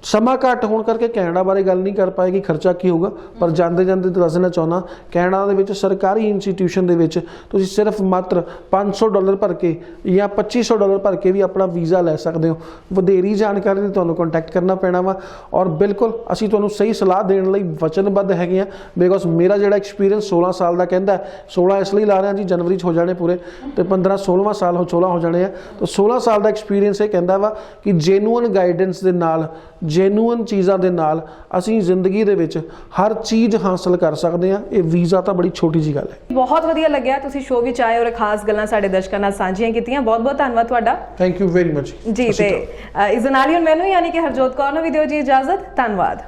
ਸਮਾਂ ਘੱਟ ਹੋਣ ਕਰਕੇ ਕੈਨੇਡਾ ਬਾਰੇ ਗੱਲ ਨਹੀਂ ਕਰ ਪਾਏਗੀ ਖਰਚਾ ਕੀ ਹੋਊਗਾ, ਪਰ ਜਾਂਦੇ ਜਾਂਦੇ ਦੱਸਣਾ ਚਾਹੁੰਦਾ ਕੈਨੇਡਾ ਦੇ ਵਿੱਚ ਸਰਕਾਰੀ ਇੰਸਟੀਟਿਊਸ਼ਨ ਦੇ ਵਿੱਚ ਤੁਸੀਂ ਸਿਰਫ ਮਾਤਰ $500 ਭਰ ਕੇ ਜਾਂ $2500 ਭਰ ਕੇ ਵੀ ਆਪਣਾ ਵੀਜ਼ਾ ਲੈ ਸਕਦੇ ਹੋ। ਵਧੇਰੀ ਜਾਣਕਾਰੀ ਲਈ ਤੁਹਾਨੂੰ ਕੰਟੈਕਟ ਕਰਨਾ ਪੈਣਾ ਵਾ, ਔਰ ਬਿਲਕੁਲ ਅਸੀਂ ਤੁਹਾਨੂੰ ਸਹੀ ਸਲਾਹ ਦੇਣ ਲਈ ਵਚਨਬੱਧ ਹੈਗੇ ਹਾਂ। ਬਿਕੋਜ਼ ਮੇਰਾ ਜਿਹੜਾ ਐਕਸਪੀਰੀਅੰਸ 16 ਸਾਲ ਦਾ ਕਹਿੰਦਾ, 16 ਇਸ ਲਈ ਲਾ ਰਿਹਾ ਜੀ, ਜਨਵਰੀ 'ਚ ਹੋ ਜਾਣੇ ਪੂਰੇ, ਤੇ 15-16ਵਾਂ ਸਾਲ 16 ਹੋ ਜਾਣੇ ਆ। ਤਾਂ 16 ਸਾਲ ਦਾ ਐਕਸਪੀਰੀਅੰਸ ਇਹ ਕਹਿੰਦਾ ਵਾ ਕਿ ਜੈਨੂਅਨ ਗਾਈਡੈਂਸ ਦੇ ਨਾਲ, ਜੈਨੂਅਨ ਚੀਜ਼ਾਂ ਦੇ ਨਾਲ ਅਸੀਂ ਜ਼ਿੰਦਗੀ ਦੇ ਵਿੱਚ ਹਰ ਚੀਜ਼ ਹਾਸਲ ਕਰ ਸਕਦੇ ਹਾਂ। ਇਹ ਵੀਜ਼ਾ ਤਾਂ ਬੜੀ ਛੋਟੀ ਜੀ ਗੱਲ ਹੈ। ਬਹੁਤ ਵਧੀਆ ਲੱਗਿਆ ਤੁਸੀਂ ਸ਼ੋਅ ਵਿੱਚ ਆਏ ਔਰ ਖਾਸ ਗੱਲਾਂ ਸਾਡੇ ਦਰਸ਼ਕਾਂ ਨਾਲ ਸਾਂਝੀਆਂ ਕੀਤੀਆਂ। ਬਹੁਤ ਬਹੁਤ ਧੰਨਵਾਦ ਤੁਹਾਡਾ। ਥੈਂਕ ਯੂ ਵੈਰੀ ਮਚ ਜੀ। ਤੇ ਇਸ ਦੇ ਨਾਲ ਹੀ ਮੈਨੂੰ ਯਾਨੀ ਕਿ ਹਰਜੋਤ ਕੌਰ ਨੂੰ ਵੀ ਦਿਓ ਜੀ ਇਜਾਜ਼ਤ। ਧੰਨਵਾਦ।